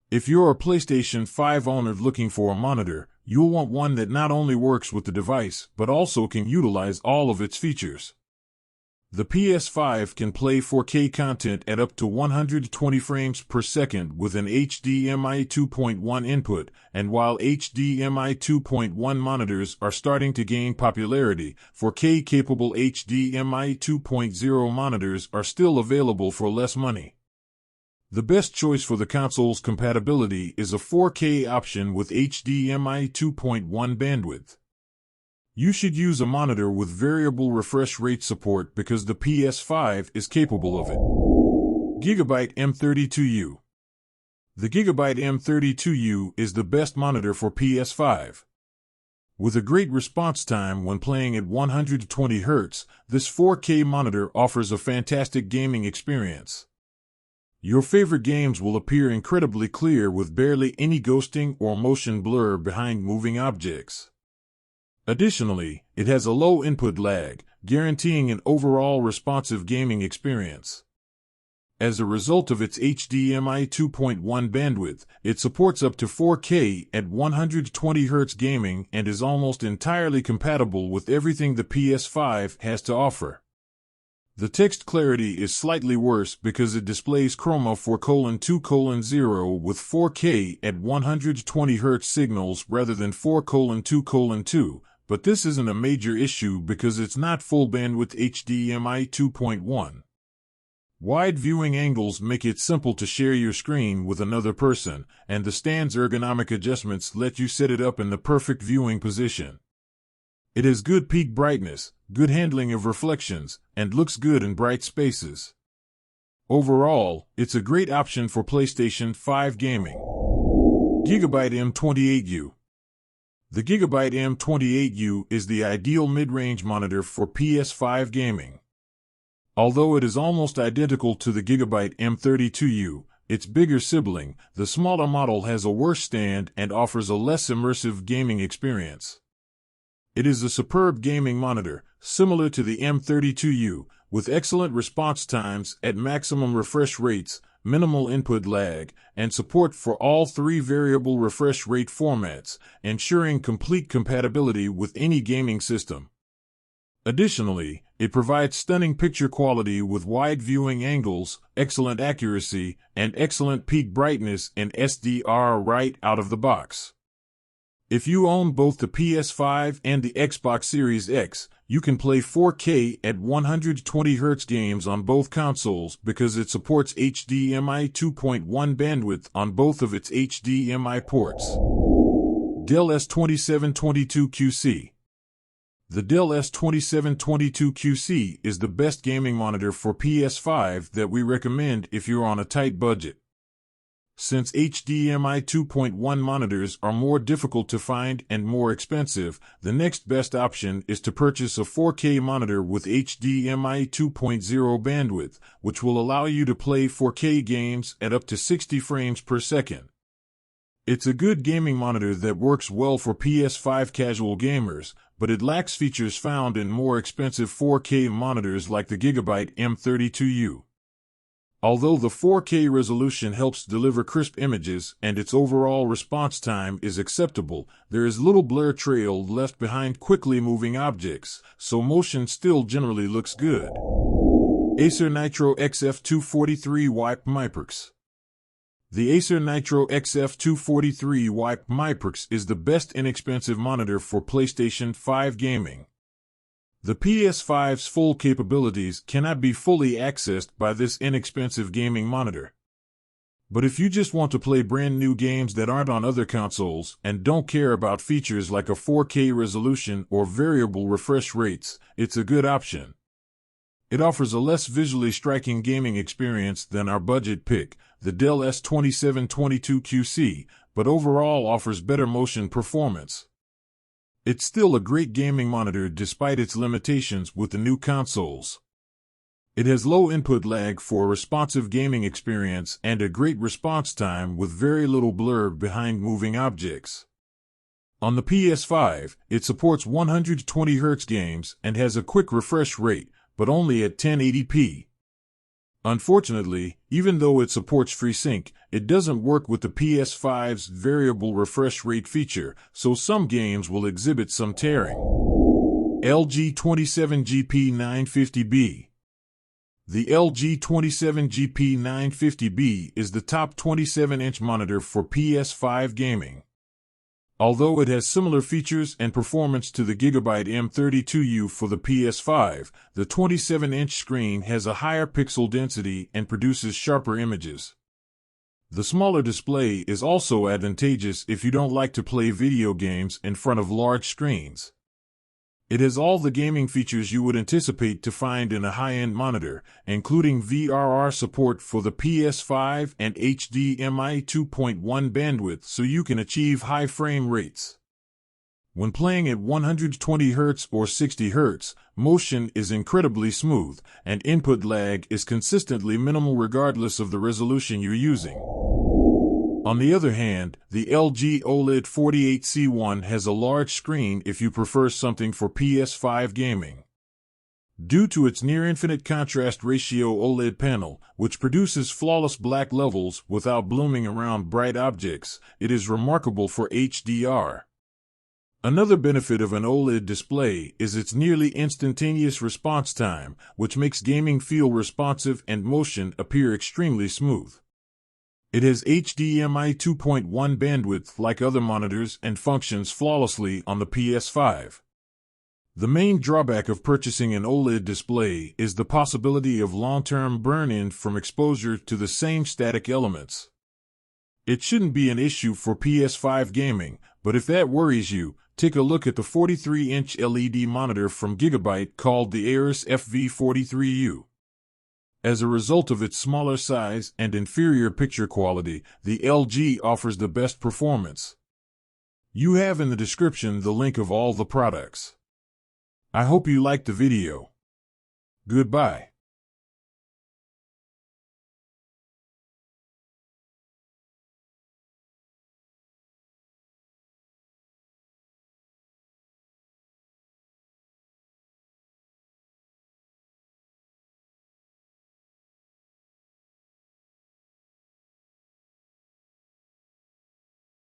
If you're a PlayStation 5 owner looking for a monitor, you'll want one that not only works with the device, but also can utilize all of its features. The PS5 can play 4K content at up to 120 frames per second with an HDMI 2.1 input, and while HDMI 2.1 monitors are starting to gain popularity, 4K-capable HDMI 2.0 monitors are still available for less money. The best choice for the console's compatibility is a 4K option with HDMI 2.1 bandwidth. You should use a monitor with variable refresh rate support because the PS5 is capable of it. Gigabyte M32U. The Gigabyte M32U is the best monitor for PS5. With a great response time when playing at 120 Hz, this 4K monitor offers a fantastic gaming experience. Your favorite games will appear incredibly clear with barely any ghosting or motion blur behind moving objects. Additionally, it has a low input lag, guaranteeing an overall responsive gaming experience. As a result of its HDMI 2.1 bandwidth, it supports up to 4K at 120 Hz gaming and is almost entirely compatible with everything the PS5 has to offer. The text clarity is slightly worse because it displays Chroma 4:2:0 with 4K at 120 Hz signals rather than 4:2:2, but this isn't a major issue because it's not full bandwidth HDMI 2.1. Wide viewing angles make it simple to share your screen with another person, and the stand's ergonomic adjustments let you set it up in the perfect viewing position. It has good peak brightness, good handling of reflections, and looks good in bright spaces. Overall, it's a great option for PlayStation 5 gaming. Gigabyte M28U. The Gigabyte M28U is the ideal mid-range monitor for PS5 gaming. Although it is almost identical to the Gigabyte M32U, its bigger sibling, the smaller model has a worse stand and offers a less immersive gaming experience. It is a superb gaming monitor, similar to the M32U, with excellent response times at maximum refresh rates, minimal input lag, and support for all three variable refresh rate formats, ensuring complete compatibility with any gaming system. Additionally, it provides stunning picture quality with wide viewing angles, excellent accuracy, and excellent peak brightness in SDR right out of the box. If you own both the PS5 and the Xbox Series X, you can play 4K at 120 Hz games on both consoles because it supports HDMI 2.1 bandwidth on both of its HDMI ports. Dell S2722QC. The Dell S2722QC is the best gaming monitor for PS5 that we recommend if you're on a tight budget. Since HDMI 2.1 monitors are more difficult to find and more expensive, the next best option is to purchase a 4K monitor with HDMI 2.0 bandwidth, which will allow you to play 4K games at up to 60 frames per second. It's a good gaming monitor that works well for PS5 casual gamers, but it lacks features found in more expensive 4K monitors like the Gigabyte M32U. Although the 4K resolution helps deliver crisp images and its overall response time is acceptable, there is little blur trail left behind quickly moving objects, so motion still generally looks good. Acer Nitro XF243 MyPerx. The Acer Nitro XF243 MyPerx is the best inexpensive monitor for PlayStation 5 gaming. The PS5's full capabilities cannot be fully accessed by this inexpensive gaming monitor. But if you just want to play brand new games that aren't on other consoles and don't care about features like a 4K resolution or variable refresh rates, it's a good option. It offers a less visually striking gaming experience than our budget pick, the Dell S2722QC, but overall offers better motion performance. It's still a great gaming monitor despite its limitations with the new consoles. It has low input lag for a responsive gaming experience and a great response time with very little blur behind moving objects. On the PS5, it supports 120 Hz games and has a quick refresh rate, but only at 1080p. Unfortunately, even though it supports FreeSync, it doesn't work with the PS5's variable refresh rate feature, so some games will exhibit some tearing. LG 27GP950B. The LG 27GP950B is the top 27-inch monitor for PS5 gaming. Although it has similar features and performance to the Gigabyte M32U for the PS5, the 27-inch screen has a higher pixel density and produces sharper images. The smaller display is also advantageous if you don't like to play video games in front of large screens. It has all the gaming features you would anticipate to find in a high-end monitor, including VRR support for the PS5 and HDMI 2.1 bandwidth so you can achieve high frame rates. When playing at 120Hz or 60Hz, motion is incredibly smooth, and input lag is consistently minimal regardless of the resolution you're using. On the other hand, the LG OLED 48C1 has a large screen if you prefer something for PS5 gaming. Due to its near-infinite contrast ratio OLED panel, which produces flawless black levels without blooming around bright objects, it is remarkable for HDR. Another benefit of an OLED display is its nearly instantaneous response time, which makes gaming feel responsive and motion appear extremely smooth. It has HDMI 2.1 bandwidth like other monitors and functions flawlessly on the PS5. The main drawback of purchasing an OLED display is the possibility of long-term burn-in from exposure to the same static elements. It shouldn't be an issue for PS5 gaming, but if that worries you, take a look at the 43-inch LED monitor from Gigabyte called the Acer FV43U. As a result of its smaller size and inferior picture quality, the LG offers the best performance. You have in the description the link of all the products. I hope you liked the video. Goodbye.